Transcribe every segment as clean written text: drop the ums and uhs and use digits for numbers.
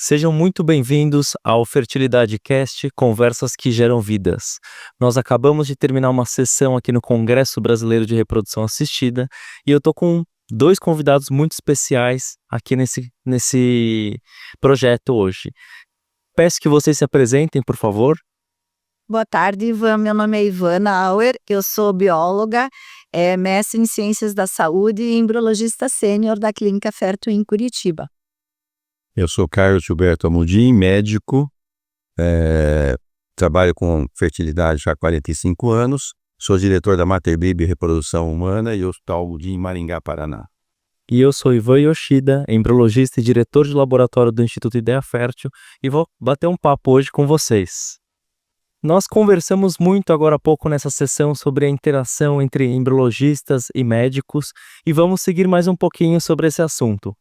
Sejam muito bem-vindos ao Fertilidade Cast, Conversas que Geram Vidas. Nós acabamos de terminar uma sessão aqui no Congresso Brasileiro de Reprodução Assistida e eu tô com dois convidados muito especiais aqui nesse projeto hoje. Peço que vocês se apresentem, por favor. Boa tarde, Ivan. Meu nome é Ivana Auer, eu sou bióloga, mestre em Ciências da Saúde e embriologista sênior da Clínica Ferto em Curitiba. Eu sou Carlos Gilberto Amodim, médico, trabalho com fertilidade já há 45 anos, sou diretor da Mater Baby Reprodução Humana e Hospital Amodim em Maringá, Paraná. E eu sou Ivan Yoshida, embriologista e diretor de laboratório do Instituto Ideia Fértil e vou bater um papo hoje com vocês. Nós conversamos muito agora há pouco nessa sessão sobre a interação entre embriologistas e médicos e vamos seguir mais um pouquinho sobre esse assunto.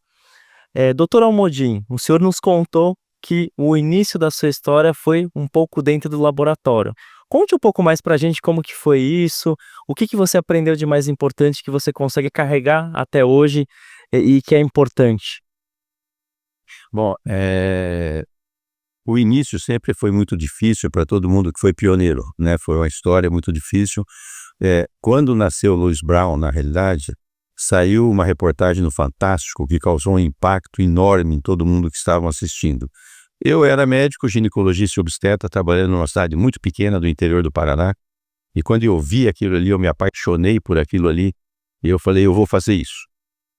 Doutor Amodim, o senhor nos contou que o início da sua história foi um pouco dentro do laboratório. Conte um pouco mais pra gente como que foi isso, o que você aprendeu de mais importante que você consegue carregar até hoje e que é importante. Bom, o início sempre foi muito difícil para todo mundo que foi pioneiro, né? Foi uma história muito difícil. Quando nasceu Louis Brown, na realidade, saiu uma reportagem no Fantástico que causou um impacto enorme em todo mundo que estavam assistindo. Eu era médico, ginecologista e obstetra, trabalhando numa cidade muito pequena do interior do Paraná, e quando eu vi aquilo ali, eu me apaixonei por aquilo ali, e eu falei, eu vou fazer isso,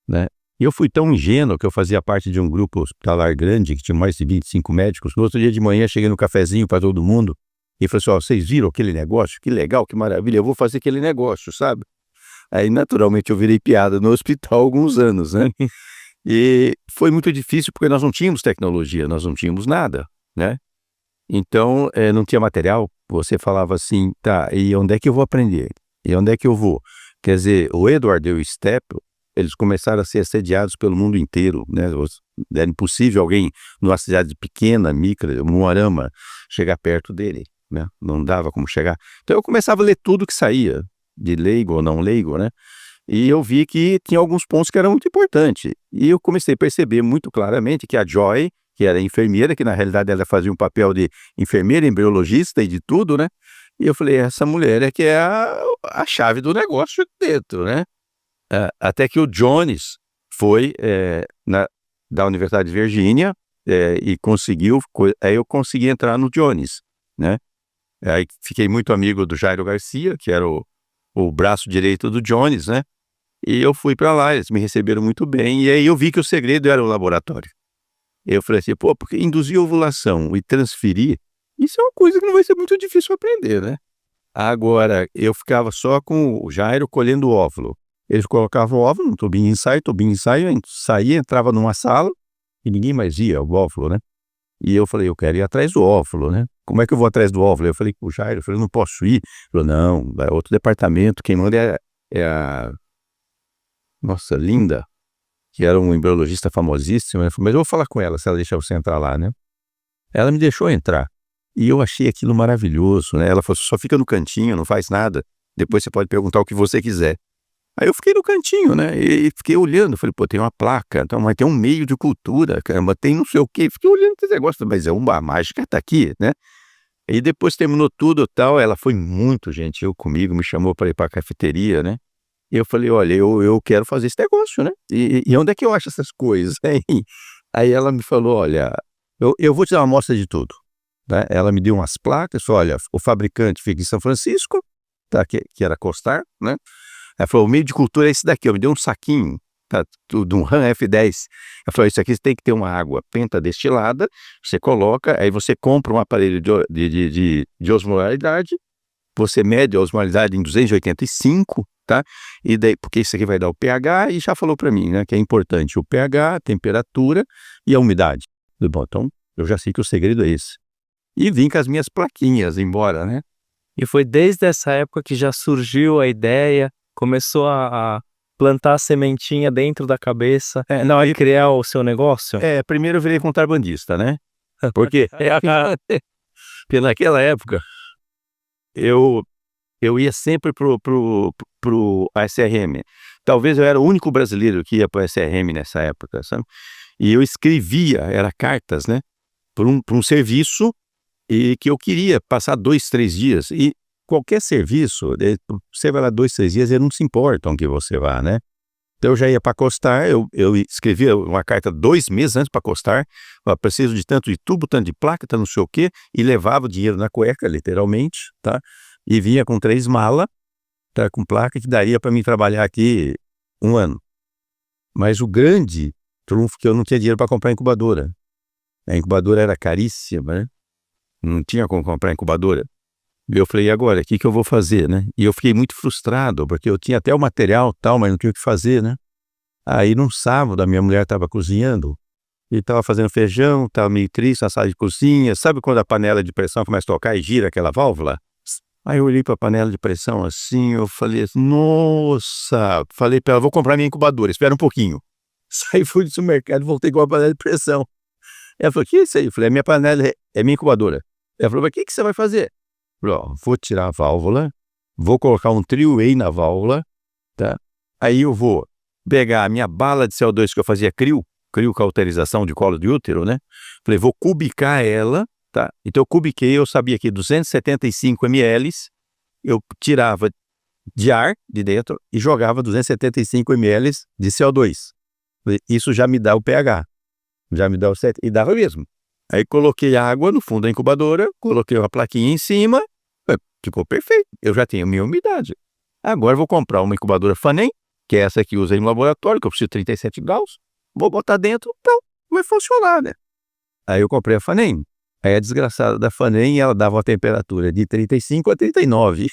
né? E eu fui tão ingênuo que eu fazia parte de um grupo hospitalar grande, que tinha mais de 25 médicos. No outro dia de manhã, cheguei no cafezinho para todo mundo, e falei assim, vocês viram aquele negócio? Que legal, que maravilha, eu vou fazer aquele negócio, sabe? Aí, naturalmente, eu virei piada no hospital há alguns anos, né? E foi muito difícil porque nós não tínhamos tecnologia, nós não tínhamos nada, né? Então, não tinha material. Você falava assim, tá, e onde é que eu vou aprender? E onde é que eu vou? Quer dizer, o Edward e o Stepl, eles começaram a ser assediados pelo mundo inteiro, né? Era impossível alguém numa cidade pequena, micra, Umuarama, chegar perto dele, né? Não dava como chegar. Então, eu começava a ler tudo que saía, de leigo ou não leigo, né? E eu vi que tinha alguns pontos que eram muito importantes. E eu comecei a perceber muito claramente que a Joy, que era enfermeira, que na realidade ela fazia um papel de enfermeira, embriologista e de tudo, né? E eu falei, essa mulher é que é a chave do negócio dentro, né? Até que o Jones foi da Universidade de Virgínia e conseguiu, aí eu consegui entrar no Jones, né? Aí fiquei muito amigo do Jairo Garcia, que era o braço direito do Jones, né? E eu fui para lá, eles me receberam muito bem, e aí eu vi que o segredo era o laboratório. Eu falei assim, porque induzir ovulação e transferir, isso é uma coisa que não vai ser muito difícil aprender, né? Agora, eu ficava só com o Jairo colhendo o óvulo. Eles colocavam o óvulo no tubinho de ensaio, saía, entrava numa sala, e ninguém mais via o óvulo, né? E eu falei, eu quero ir atrás do óvulo, né? Como é que eu vou atrás do óvulo? Eu falei com o Jairo, eu não posso ir. Ele falou, não, é outro departamento, quem manda é a nossa, Linda, que era um embriologista famosíssimo. Ele falou, mas eu vou falar com ela, se ela deixar você entrar lá, né? Ela me deixou entrar. E eu achei aquilo maravilhoso, né? Ela falou, só fica no cantinho, não faz nada. Depois você pode perguntar o que você quiser. Aí eu fiquei no cantinho, né? E fiquei olhando. Falei, tem uma placa, então, mas tem um meio de cultura, caramba, tem não sei o quê. Fiquei olhando esse negócio, mas a mágica tá aqui, né? E depois terminou tudo e tal. Ela foi muito gentil comigo, me chamou para ir para a cafeteria, né? E eu falei, olha, eu quero fazer esse negócio, né? E onde é que eu acho essas coisas? Aí ela me falou, olha, eu vou te dar uma amostra de tudo, né? Ela me deu umas placas, falou, olha, o fabricante fica em São Francisco, tá, que era Costar, né? Ela falou, o meio de cultura é esse daqui, me deu um saquinho, tá, de um RAM F10. Ela falou, isso aqui tem que ter uma água pentadestilada, você coloca, aí você compra um aparelho de osmolaridade, você mede a osmolaridade em 285, tá? E daí, porque isso aqui vai dar o pH, e já falou para mim, né, que é importante o pH, a temperatura e a umidade. Bom, então, eu já sei que o segredo é esse. E vim com as minhas plaquinhas embora, né? E foi desde essa época que já surgiu a ideia, começou a plantar a sementinha dentro da cabeça e criar o seu negócio? Primeiro eu virei contrabandista, né? Porque naquela época eu ia sempre pro ASRM. Talvez eu era o único brasileiro que ia pro ASRM nessa época, sabe? E eu escrevia, era cartas, né? por um serviço e que eu queria passar 2, 3 dias. E qualquer serviço, você vai lá 2, 3 dias, eles não se importam que você vá, né? Então eu já ia para acostar, eu escrevia uma carta 2 meses antes para acostar, preciso de tanto de tubo, tanto de placa, tanto não sei o quê, e levava o dinheiro na cueca, literalmente, tá? E vinha com 3 malas, tá? Com placa, que daria para mim trabalhar aqui 1 ano. Mas o grande trunfo que eu não tinha dinheiro para comprar incubadora. A incubadora era caríssima, né? Não tinha como comprar incubadora. E eu falei, e agora, o que eu vou fazer, né? E eu fiquei muito frustrado, porque eu tinha até o material tal, mas não tinha o que fazer, né? Aí, num sábado, a minha mulher estava cozinhando, e estava fazendo feijão, estava meio triste, na sala de cozinha. Sabe quando a panela de pressão começa a tocar e gira aquela válvula? Aí eu olhei para a panela de pressão assim, eu falei, nossa! Falei para ela, vou comprar minha incubadora, espera um pouquinho. Saí, fui do supermercado, voltei com a panela de pressão. Ela falou, o que é isso aí? Eu falei, a minha panela é minha incubadora. Ela falou, mas o que você vai fazer? Eu falei, ó, vou tirar a válvula, vou colocar um three-way na válvula, tá? Aí eu vou pegar a minha bala de CO2 que eu fazia crio cauterização de colo de útero, né? Falei, vou cubicar ela, tá? Então eu cubiquei, eu sabia que 275 ml, eu tirava de ar de dentro e jogava 275 ml de CO2. Isso já me dá o pH, já me dá o 7, e dava mesmo. Aí coloquei água no fundo da incubadora, coloquei uma plaquinha em cima, ficou perfeito. Eu já tenho minha umidade. Agora eu vou comprar uma incubadora Fanem, que é essa que usa aí no laboratório, que eu preciso de 37 graus, vou botar dentro, então vai funcionar, né? Aí eu comprei a Fanem. Aí a desgraçada da Fanem, ela dava uma temperatura de 35 a 39.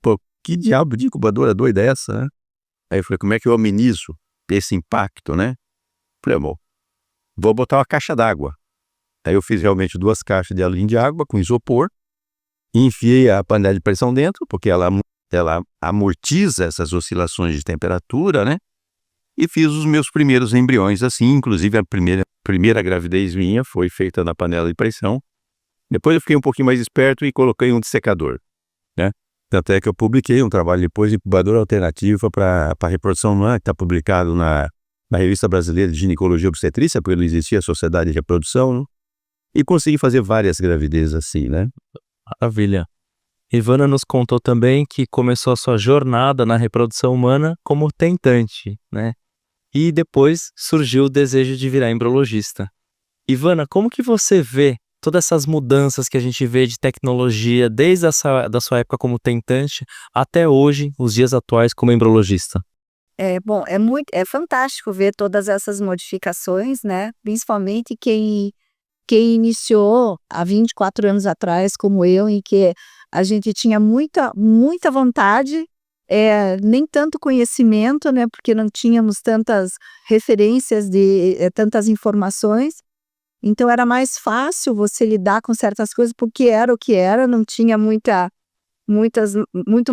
Pô, que diabo de incubadora doida é essa, né? Aí eu falei, como é que eu amenizo esse impacto, né? Falei, amor, vou botar uma caixa d'água. Aí eu fiz realmente 2 caixas de alumínio de água com isopor, enfiei a panela de pressão dentro, porque ela amortiza essas oscilações de temperatura, né? E fiz os meus primeiros embriões assim, inclusive a primeira gravidez minha foi feita na panela de pressão. Depois eu fiquei um pouquinho mais esperto e coloquei um dessecador, né? Tanto é que eu publiquei um trabalho depois de incubadora alternativa para reprodução humana, que está publicado na Revista Brasileira de Ginecologia e Obstetrícia, porque não existia a Sociedade de Reprodução, né? E consegui fazer várias gravidezes assim, né? Maravilha. Ivana nos contou também que começou a sua jornada na reprodução humana como tentante, né? E depois surgiu o desejo de virar embriologista. Ivana, como que você vê todas essas mudanças que a gente vê de tecnologia desde da sua época como tentante até hoje, os dias atuais como embriologista? Bom, é fantástico ver todas essas modificações, né? Principalmente quem iniciou há 24 anos atrás, como eu, em que a gente tinha muita vontade, nem tanto conhecimento, né? Porque não tínhamos tantas referências tantas informações. Então era mais fácil você lidar com certas coisas, porque era o que era, não tinha muito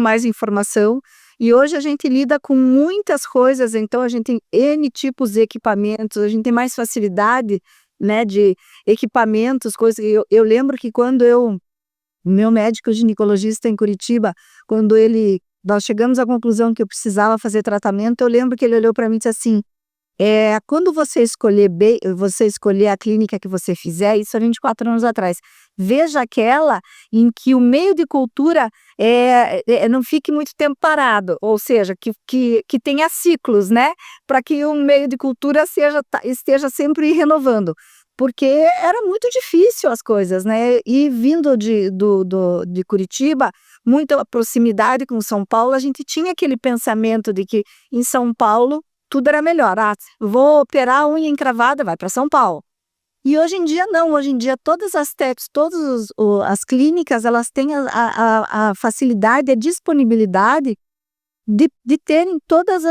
mais informação. E hoje a gente lida com muitas coisas, então a gente tem N tipos de equipamentos, a gente tem mais facilidade, né, de equipamentos, coisas. Eu lembro que quando meu médico ginecologista em Curitiba, nós chegamos à conclusão que eu precisava fazer tratamento, eu lembro que ele olhou para mim e disse assim, quando você escolher a clínica que você fizer, isso há 24 anos atrás, veja aquela em que o meio de cultura não fique muito tempo parado, ou seja, que tenha ciclos, né? Para que o meio de cultura esteja sempre renovando. Porque era muito difícil as coisas, né? E vindo de Curitiba, muita proximidade com São Paulo, a gente tinha aquele pensamento de que em São Paulo tudo era melhor. Vou operar a unha encravada, vai para São Paulo. E hoje em dia não, hoje em dia todas as TEPs, todas as clínicas, elas têm a facilidade, a disponibilidade de terem todos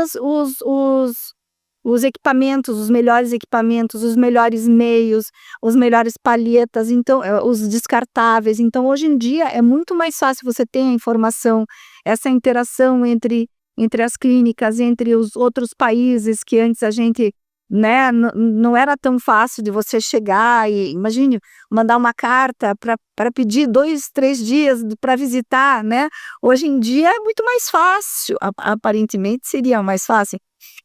os equipamentos, os melhores meios, os melhores palhetas, então, os descartáveis. Então, hoje em dia é muito mais fácil você ter a informação, essa interação entre as clínicas, entre os outros países, que antes a gente, né, não era tão fácil de você chegar e, imagine, mandar uma carta para pedir 2, 3 dias para visitar, né? Hoje em dia é muito mais fácil, aparentemente seria mais fácil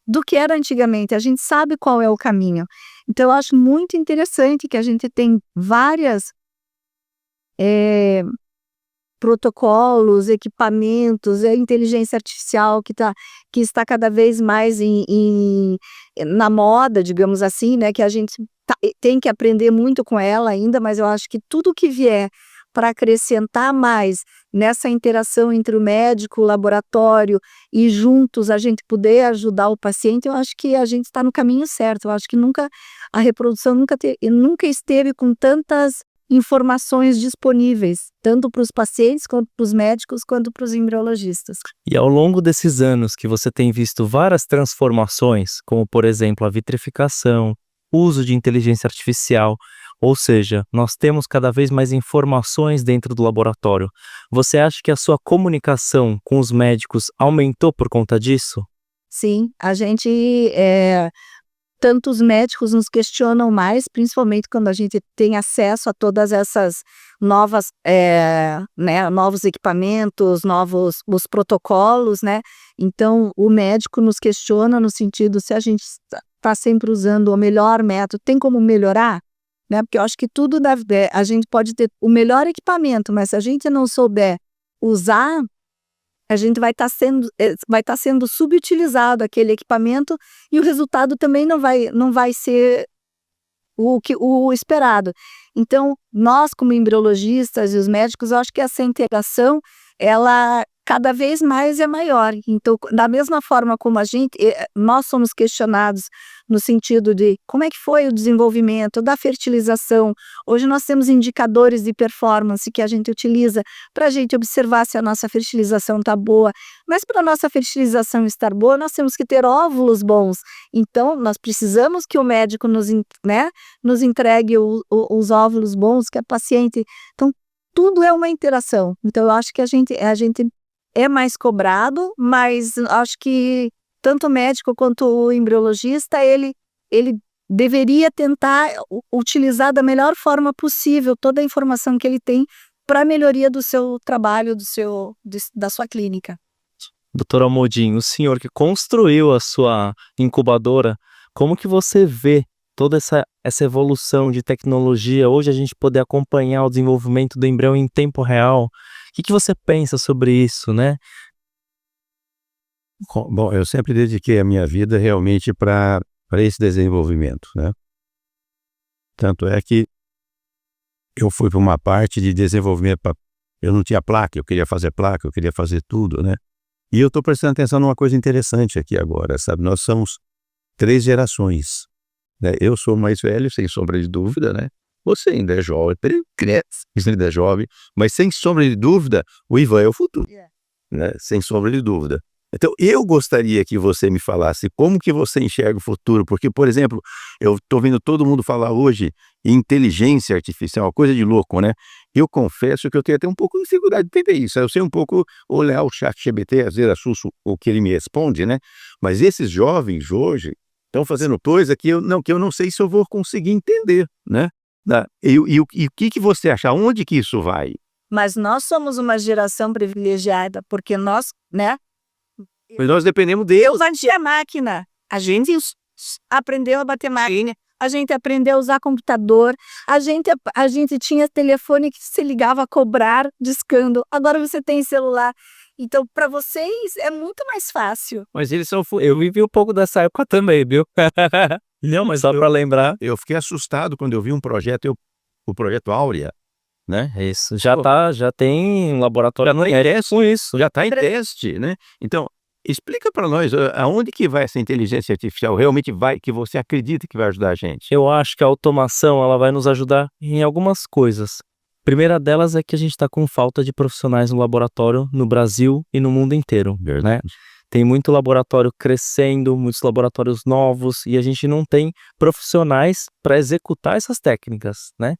do que era antigamente. A gente sabe qual é o caminho. Então eu acho muito interessante que a gente tem várias protocolos, equipamentos, a inteligência artificial que está cada vez mais na moda, digamos assim, né, que a gente tem que aprender muito com ela ainda, mas eu acho que tudo que vier para acrescentar mais nessa interação entre o médico, o laboratório e juntos a gente poder ajudar o paciente, eu acho que a gente está no caminho certo. Eu acho que a reprodução nunca esteve com tantas informações disponíveis, tanto para os pacientes, quanto para os médicos, quanto para os embriologistas. E ao longo desses anos que você tem visto várias transformações, como por exemplo a vitrificação, uso de inteligência artificial, ou seja, nós temos cada vez mais informações dentro do laboratório. Você acha que a sua comunicação com os médicos aumentou por conta disso? Sim, a gente, tanto os médicos nos questionam mais, principalmente quando a gente tem acesso a todas essas novas, né, novos equipamentos, os protocolos, né? Então, o médico nos questiona no sentido se a gente está sempre usando o melhor método, tem como melhorar? Né? Porque eu acho que tudo a gente pode ter o melhor equipamento, mas se a gente não souber usar, a gente vai estar sendo subutilizado aquele equipamento e o resultado também não vai ser o esperado. Então, nós como embriologistas e os médicos, eu acho que essa integração, ela cada vez mais é maior. Então, da mesma forma como nós somos questionados no sentido de como é que foi o desenvolvimento da fertilização. Hoje nós temos indicadores de performance que a gente utiliza para a gente observar se a nossa fertilização está boa. Mas para a nossa fertilização estar boa, nós temos que ter óvulos bons. Então, nós precisamos que o médico nos entregue os óvulos bons, que a paciente... Então, tudo é uma interação. Então, eu acho que a gente é mais cobrado, mas acho que tanto o médico quanto o embriologista, ele deveria tentar utilizar da melhor forma possível toda a informação que ele tem para a melhoria do seu trabalho, da sua clínica. Doutora Modin, o senhor que construiu a sua incubadora, como que você vê toda essa evolução de tecnologia, hoje a gente poder acompanhar o desenvolvimento do embrião em tempo real? O que você pensa sobre isso, né? Bom, eu sempre dediquei a minha vida realmente para esse desenvolvimento, né? Tanto é que eu fui para uma parte de desenvolvimento, eu não tinha placa, eu queria fazer placa, eu queria fazer tudo, né? E eu estou prestando atenção numa coisa interessante aqui agora, sabe? Nós somos 3 gerações, né? Eu sou o mais velho, sem sombra de dúvida, né? Você ainda é jovem, você ainda é jovem, mas sem sombra de dúvida, o Ivan é o futuro, né? Sem sombra de dúvida. Então, eu gostaria que você me falasse como que você enxerga o futuro, porque, por exemplo, eu estou vendo todo mundo falar hoje em inteligência artificial, uma coisa de louco, né? Eu confesso que eu tenho até um pouco de dificuldade de entender isso. Eu sei um pouco olhar o ChatGPT, às vezes assusto o que ele me responde, né? Mas esses jovens hoje estão fazendo coisa que eu não sei se eu vou conseguir entender, né? E o que você acha? Onde que isso vai? Mas nós somos uma geração privilegiada, porque nós, né? Mas nós dependemos deles. A máquina. A gente aprendeu a bater máquina, a gente aprendeu a usar computador, a gente tinha telefone que se ligava a cobrar discando. Agora você tem celular. Então, para vocês é muito mais fácil. Mas eu vivi um pouco dessa época também, viu? Não, mas só para lembrar. Eu fiquei assustado quando eu vi um projeto, o projeto Áurea, né? Isso, já tem um laboratório com isso. Já está em teste, né? Então, explica para nós, aonde que vai essa inteligência artificial realmente vai, que você acredita que vai ajudar a gente? Eu acho que a automação ela vai nos ajudar em algumas coisas. A primeira delas é que a gente está com falta de profissionais no laboratório no Brasil e no mundo inteiro, né? Tem muito laboratório crescendo, muitos laboratórios novos e a gente não tem profissionais para executar essas técnicas, né?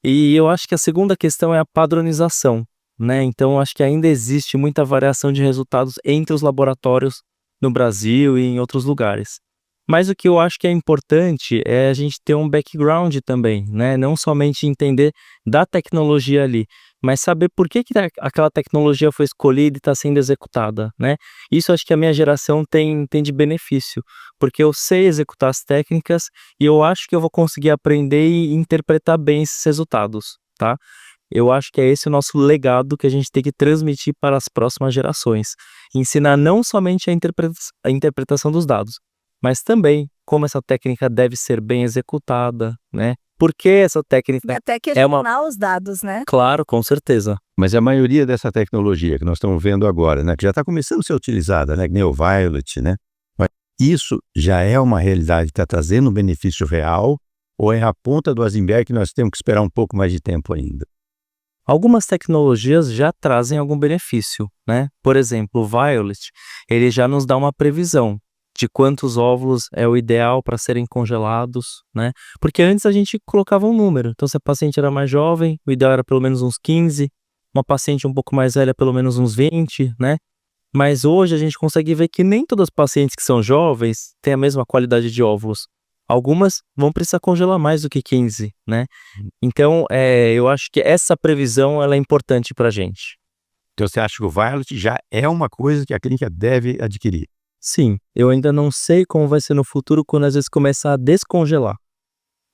E eu acho que a segunda questão é a padronização, né? Então, acho que ainda existe muita variação de resultados entre os laboratórios no Brasil e em outros lugares. Mas o que eu acho que é importante é a gente ter um background também, né? Não somente entender da tecnologia ali, mas saber por que aquela tecnologia foi escolhida e está sendo executada, né? Isso acho que a minha geração tem de benefício, porque eu sei executar as técnicas e eu acho que eu vou conseguir aprender e interpretar bem esses resultados, tá? Eu acho que é esse o nosso legado que a gente tem que transmitir para as próximas gerações. Ensinar não somente a interpretação dos dados, mas também como essa técnica deve ser bem executada, né? Por que essa E técnica até é uma... questionar os dados, né? Claro, com certeza. Mas a maioria dessa tecnologia que nós estamos vendo agora, né, que já está começando a ser utilizada, né, que nem o Violet, né? Mas isso já é uma realidade que está trazendo um benefício real ou é a ponta do iceberg que nós temos que esperar um pouco mais de tempo ainda? Algumas tecnologias já trazem algum benefício, né? Por exemplo, o Violet, ele já nos dá uma previsão de quantos óvulos é o ideal para serem congelados, né? Porque antes a gente colocava um número. Então, se a paciente era mais jovem, o ideal era pelo menos uns 15, uma paciente um pouco mais velha, pelo menos uns 20, né? Mas hoje a gente consegue ver que nem todas as pacientes que são jovens têm a mesma qualidade de óvulos. Algumas vão precisar congelar mais do que 15, né? Então, eu acho que essa previsão ela é importante para a gente. Então você acha que o Violet já é uma coisa que a clínica deve adquirir? Sim, eu ainda não sei como vai ser no futuro quando às vezes começar a descongelar,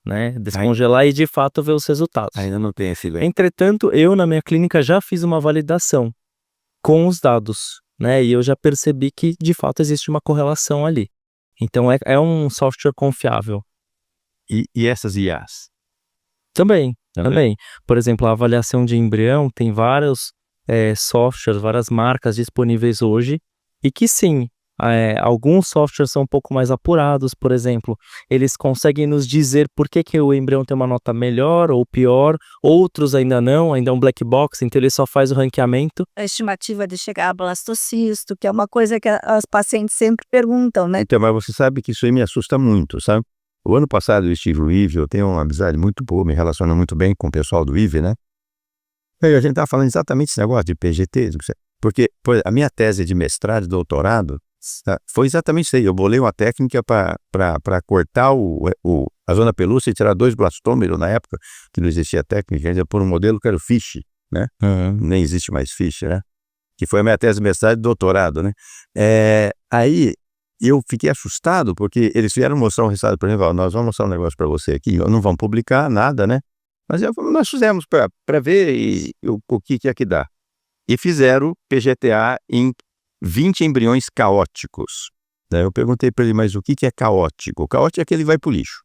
né? Descongelar e de fato ver os resultados. Ainda não tem esse ganho. Entretanto, eu na minha clínica já fiz uma validação com os dados, né? E eu já percebi que de fato existe uma correlação ali. Então é um software confiável. E essas IAs? Também. Por exemplo, a avaliação de embrião tem vários softwares, várias marcas disponíveis hoje e que sim, alguns softwares são um pouco mais apurados, por exemplo, eles conseguem nos dizer por que o embrião tem uma nota melhor ou pior, outros ainda não, ainda é um black box, então ele só faz o ranqueamento. A estimativa de chegar a blastocisto, que é uma coisa que as pacientes sempre perguntam, né? Então, mas você sabe que isso aí me assusta muito, sabe? O ano passado eu estive no IVE, eu tenho uma amizade muito boa, me relaciono muito bem com o pessoal do IVE, né? E a gente estava falando exatamente esse negócio de PGT, porque a minha tese de mestrado e doutorado foi exatamente isso aí. Eu bolei uma técnica para cortar a zona pelúcida e tirar 2 blastômeros na época, que não existia técnica, ainda por um modelo que era o FISH, né? Nem existe mais FISH, né? Que foi a minha tese de mestrado e doutorado, né? Aí eu fiquei assustado, porque eles vieram mostrar um resultado para mim, nós vamos mostrar um negócio para você aqui, não vamos publicar nada, né? Mas nós fizemos para ver o que é que dá. E fizeram PGTA em 20 embriões caóticos. Daí eu perguntei para ele, mas o que é caótico? O caótico é que ele vai para o lixo.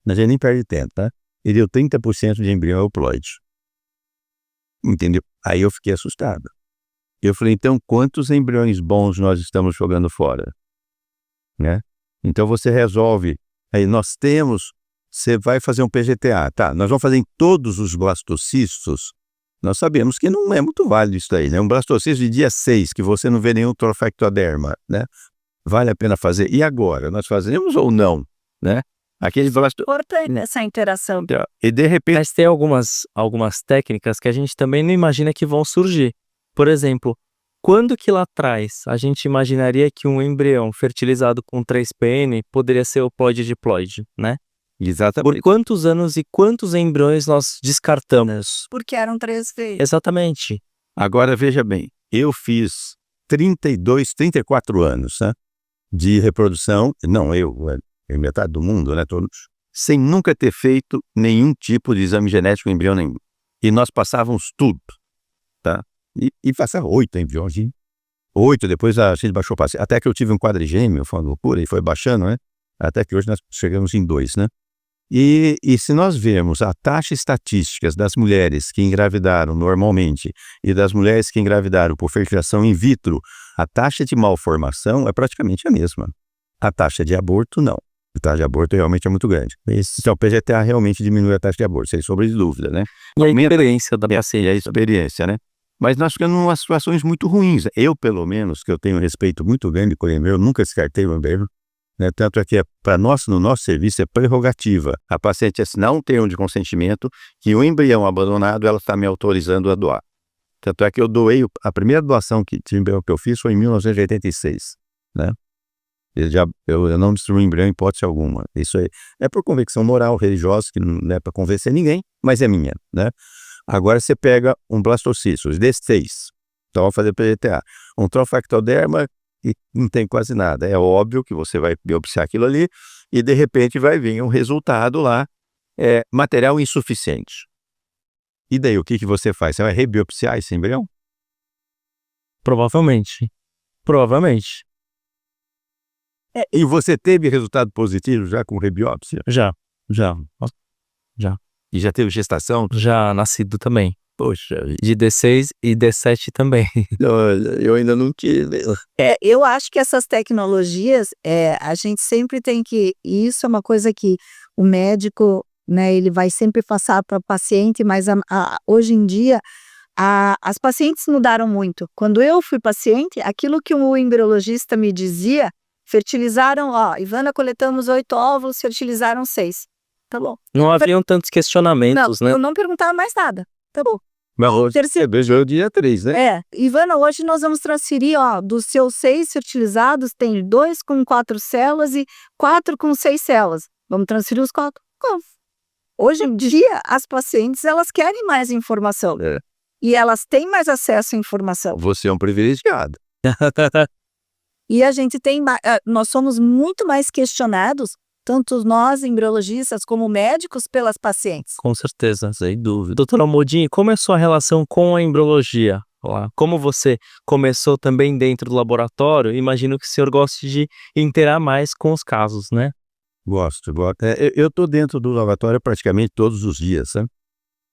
A gente nem perde tempo, tá? Ele deu 30% de embrião euploide. Entendeu? Aí eu fiquei assustado. Eu falei, então quantos embriões bons nós estamos jogando fora? Né? Então você resolve, aí você vai fazer um PGTA, tá? Nós vamos fazer em todos os blastocistos. Nós sabemos que não é muito válido isso aí, né? Um blastocisto de dia 6, que você não vê nenhum trofectoderma, né? Vale a pena fazer. E agora? Nós fazemos ou não, né? Aquele Importante essa interação. E de repente... Mas tem algumas técnicas que a gente também não imagina que vão surgir. Por exemplo, quando que lá atrás a gente imaginaria que um embrião fertilizado com 3PN poderia ser euploide diploide, né? Exatamente. Por quantos anos e quantos embriões nós descartamos? Porque eram 3 vezes. Exatamente. Agora, veja bem, eu fiz 32, 34 anos, né, de reprodução, não eu, metade do mundo, né, todos, sem nunca ter feito nenhum tipo de exame genético em embrião nenhum. E nós passávamos tudo, tá? E passava 8 embriões, 8, depois a gente baixou para 6, até que eu tive um quadrigêmeo, foi uma loucura, e foi baixando, né? Até que hoje nós chegamos em 2, né? E se nós vermos a taxa estatística das mulheres que engravidaram normalmente e das mulheres que engravidaram por fertilização in vitro, a taxa de malformação é praticamente a mesma. A taxa de aborto, não. A taxa de aborto realmente é muito grande. Então, o PGTA realmente diminui a taxa de aborto, sem sombra de dúvida, né? E a experiência da paciente. E a experiência, né? Mas nós ficamos em umas situações muito ruins. Eu, pelo menos, que eu tenho um respeito muito grande por ele, eu nunca descartei o embrião. Né? Tanto é que para nós, no nosso serviço, é prerrogativa. A paciente assinar um termo de consentimento que o embrião abandonado, ela está me autorizando a doar. Tanto é que eu doei, a primeira doação de embrião que eu fiz foi em 1986. Né? Eu não destruí embrião em hipótese alguma. Isso é por convicção moral, religiosa, que não é para convencer ninguém, mas é minha. Né? Agora você pega um blastocisto, D6, então vamos fazer PGTA. Um trofactoderma e não tem quase nada. É óbvio que você vai biopsiar aquilo ali e de repente vai vir um resultado lá, material insuficiente. E daí o que você faz? Você vai rebiopsiar esse embrião? Provavelmente. E você teve resultado positivo já com rebiópsia? Já. E já teve gestação? Já nascido também. Poxa, De D6 e D7 também. eu ainda não tive. Eu acho que essas tecnologias, a gente sempre tem que, e isso é uma coisa que o médico, né, ele vai sempre passar para o paciente, mas hoje em dia as pacientes mudaram muito. Quando eu fui paciente, aquilo que o embriologista me dizia, fertilizaram, Ivana, coletamos 8 óvulos, fertilizaram 6. Tá bom. Não haviam tantos questionamentos, né? Eu não perguntava mais nada. Tá bom. Mas hoje você beijou o dia 3, né? Ivana, hoje nós vamos transferir, dos seus 6 fertilizados, tem 2 com 4 células e 4 com 6 células. Vamos transferir os 4? Como? Hoje em dia, as pacientes, elas querem mais informação. E elas têm mais acesso à informação. Você é um privilegiado. E a gente nós somos muito mais questionados, tanto nós, embriologistas, como médicos, pelas pacientes. Com certeza, sem dúvida. Doutora Modini, como é a sua relação com a embriologia? Como você começou também dentro do laboratório, imagino que o senhor goste de interar mais com os casos, né? Gosto. Eu estou dentro do laboratório praticamente todos os dias, né?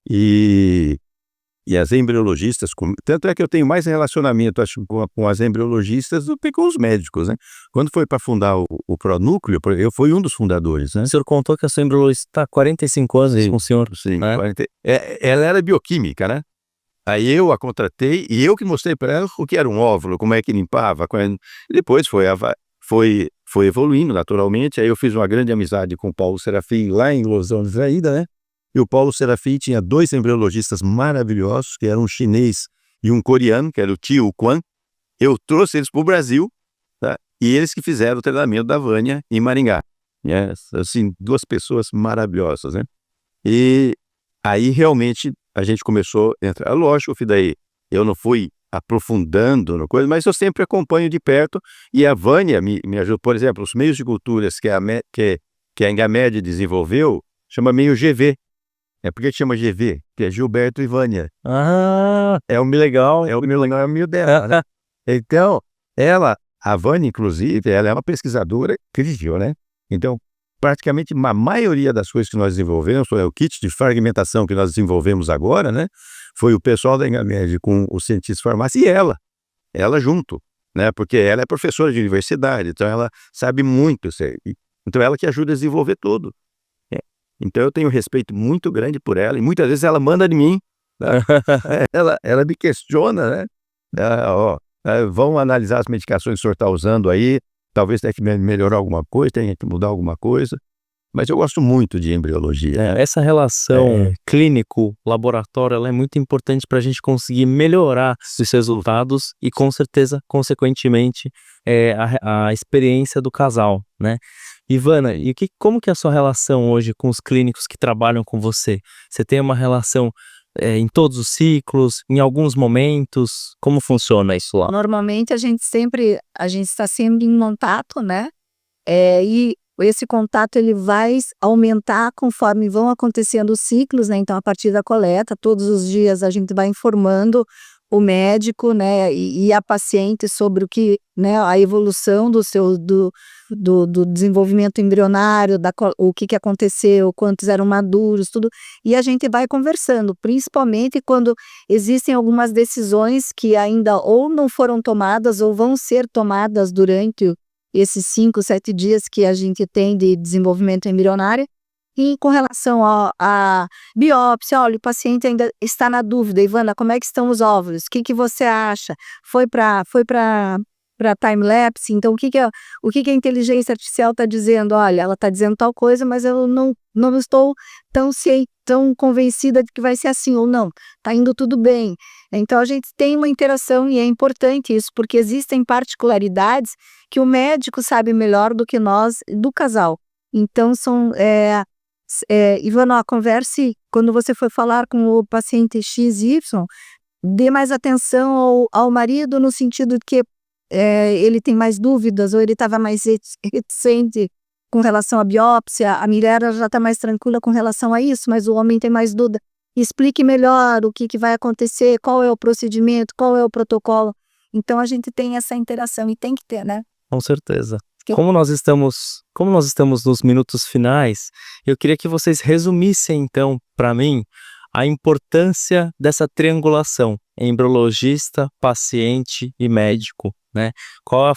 E as embriologistas, tanto é que eu tenho mais relacionamento, acho, com as embriologistas do que com os médicos, né? Quando foi para fundar o Pronúcleo, eu fui um dos fundadores, né? O senhor contou que a sua embriologista está há 45 anos com o senhor. Sim, né? Ela era bioquímica, né? Aí eu a contratei e eu que mostrei para ela o que era um óvulo, como é que limpava. Depois foi evoluindo naturalmente. Aí eu fiz uma grande amizade com o Paulo Serafim lá em Los Angeles ainda, né? E o Paulo Serafim tinha 2 embriologistas maravilhosos, que eram um chinês e um coreano, que era o Tio Quan. Eu trouxe eles para o Brasil, tá? E eles que fizeram o treinamento da Vânia em Maringá. Assim, 2 pessoas maravilhosas, né? E aí realmente a gente começou a entrar. Lógico que daí eu não fui aprofundando no coisa, mas eu sempre acompanho de perto. E a Vânia me ajudou, por exemplo, os meios de culturas que a Engamed desenvolveu, chama meio GV. Por que chama GV? Que é Gilberto e Vânia. É o legal. É o meio dela, né? Então, a Vânia, inclusive, ela é uma pesquisadora incrível, né? Então, praticamente a maioria das coisas que nós desenvolvemos, o kit de fragmentação que nós desenvolvemos agora, né? Foi o pessoal da Engamed com o cientista de farmácia e ela junto, né? Porque ela é professora de universidade, então ela sabe muito isso aí. Então, ela que ajuda a desenvolver tudo. Então eu tenho um respeito muito grande por ela e muitas vezes ela manda de mim, né? ela me questiona, né? Vamos analisar as medicações que o senhor está usando aí, talvez tenha que melhorar alguma coisa, tenha que mudar alguma coisa, mas eu gosto muito de embriologia. Essa relação clínico-laboratório ela é muito importante para a gente conseguir melhorar os resultados e com certeza, consequentemente, a experiência do casal, né? Ivana, como que é a sua relação hoje com os clínicos que trabalham com você? Você tem uma relação em todos os ciclos, em alguns momentos? Como funciona isso lá? Normalmente a gente está sempre em contato, né? E esse contato ele vai aumentar conforme vão acontecendo os ciclos, né? Então, a partir da coleta, todos os dias a gente vai informando o médico, né, e a paciente sobre o que, né, a evolução do desenvolvimento embrionário, o que aconteceu, quantos eram maduros, tudo, e a gente vai conversando, principalmente quando existem algumas decisões que ainda ou não foram tomadas ou vão ser tomadas durante esses 5, 7 dias que a gente tem de desenvolvimento embrionário. E com relação à biópsia, olha, o paciente ainda está na dúvida, Ivana, como é que estão os óvulos? O que você acha? Foi para time-lapse? Então, o que a inteligência artificial está dizendo? Olha, ela está dizendo tal coisa, mas eu não estou tão convencida de que vai ser assim ou não. Está indo tudo bem. Então, a gente tem uma interação e é importante isso, porque existem particularidades que o médico sabe melhor do que nós, do casal. Então, Ivana, converse, quando você for falar com o paciente XY, dê mais atenção ao marido no sentido de que ele tem mais dúvidas ou ele estava mais reticente com relação à biópsia, a mulher já está mais tranquila com relação a isso, mas o homem tem mais dúvida. Explique melhor o que vai acontecer, qual é o procedimento, qual é o protocolo. Então a gente tem essa interação e tem que ter, né? Com certeza. Como nós estamos nos minutos finais, eu queria que vocês resumissem então para mim a importância dessa triangulação, embriologista, paciente e médico, né? Qual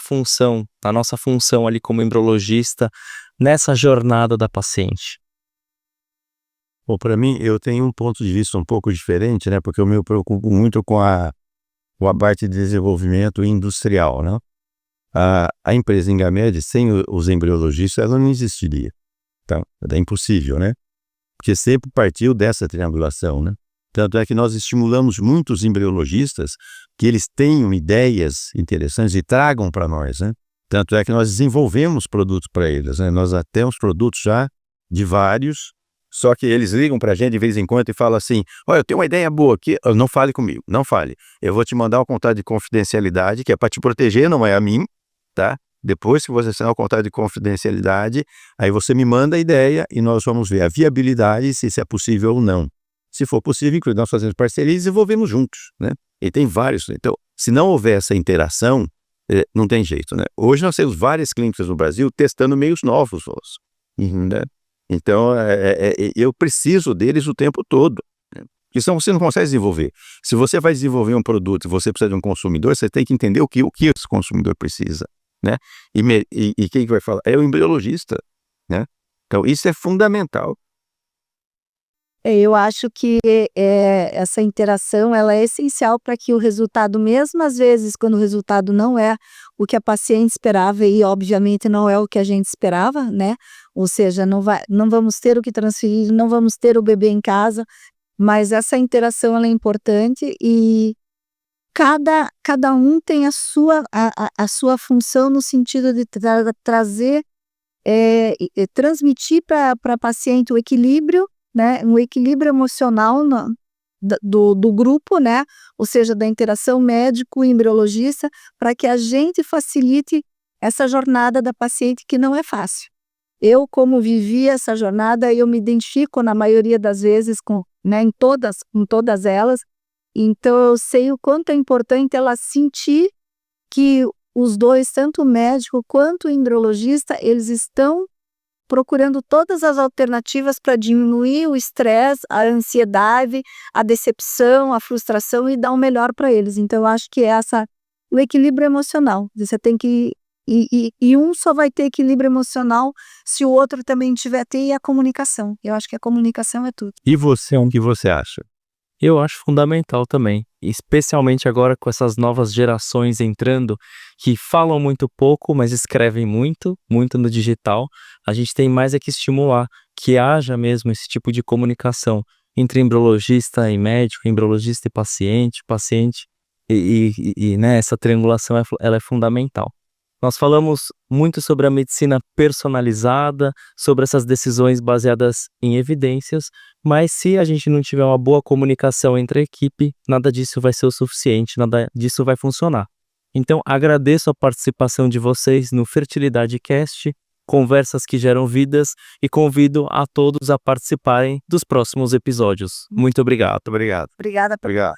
a nossa função ali como embriologista nessa jornada da paciente? Bom, para mim, eu tenho um ponto de vista um pouco diferente, né? Porque eu me preocupo muito com a parte de desenvolvimento industrial, né? A empresa Ingamed, sem os embriologistas, ela não existiria. Então, é impossível, né? Porque sempre partiu dessa triangulação, né? Tanto é que nós estimulamos muitos embriologistas que eles tenham ideias interessantes e tragam para nós, né? Tanto é que nós desenvolvemos produtos para eles, né? Nós até temos produtos já de vários, só que eles ligam para a gente de vez em quando e falam assim: olha, eu tenho uma ideia boa aqui, não fale comigo, não fale. Eu vou te mandar um contrato de confidencialidade, que é para te proteger, não é a mim, tá? Depois que você assinar o contrato de confidencialidade, aí você me manda a ideia e nós vamos ver a viabilidade, se isso é possível ou não. Se for possível, inclusive nós fazemos parceria e desenvolvemos juntos, né? E tem vários. Então, se não houver essa interação, não tem jeito, né? Hoje nós temos várias clínicas no Brasil testando meios novos, né? Então, eu preciso deles o tempo todo, né? Porque senão você não consegue desenvolver. Se você vai desenvolver um produto e você precisa de um consumidor, você tem que entender o que esse consumidor precisa, né? E quem vai falar? É o embriologista, né? Então, isso é fundamental. Eu acho que essa interação ela é essencial para que o resultado, mesmo às vezes quando o resultado não é o que a paciente esperava e obviamente não é o que a gente esperava, né? Ou seja, não vamos ter o que transferir, não vamos ter o bebê em casa, mas essa interação ela é importante e cada um tem a sua função no sentido de trazer, transmitir para a paciente o equilíbrio, né, um equilíbrio emocional do grupo, né, ou seja, da interação médico-embriologista, para que a gente facilite essa jornada da paciente que não é fácil. Eu, como vivi essa jornada, eu me identifico na maioria das vezes em todas elas, então eu sei o quanto é importante ela sentir que os dois, tanto o médico quanto o embriologista, eles estão procurando todas as alternativas para diminuir o estresse, a ansiedade, a decepção, a frustração e dar o melhor para eles. Então, eu acho que o equilíbrio emocional. Você tem que... E um só vai ter equilíbrio emocional se o outro também tiver e a comunicação. Eu acho que a comunicação é tudo. E você, o que você acha? Eu acho fundamental também, especialmente agora com essas novas gerações entrando, que falam muito pouco, mas escrevem muito, muito no digital. A gente tem mais que estimular que haja mesmo esse tipo de comunicação entre embriologista e médico, embriologista e paciente, né, essa triangulação ela é fundamental. Nós falamos muito sobre a medicina personalizada, sobre essas decisões baseadas em evidências, mas se a gente não tiver uma boa comunicação entre a equipe, nada disso vai ser o suficiente, nada disso vai funcionar. Então, agradeço a participação de vocês no Fertilidade Cast, conversas que geram vidas, e convido a todos a participarem dos próximos episódios. Muito obrigado. Obrigado. Obrigada. Obrigado.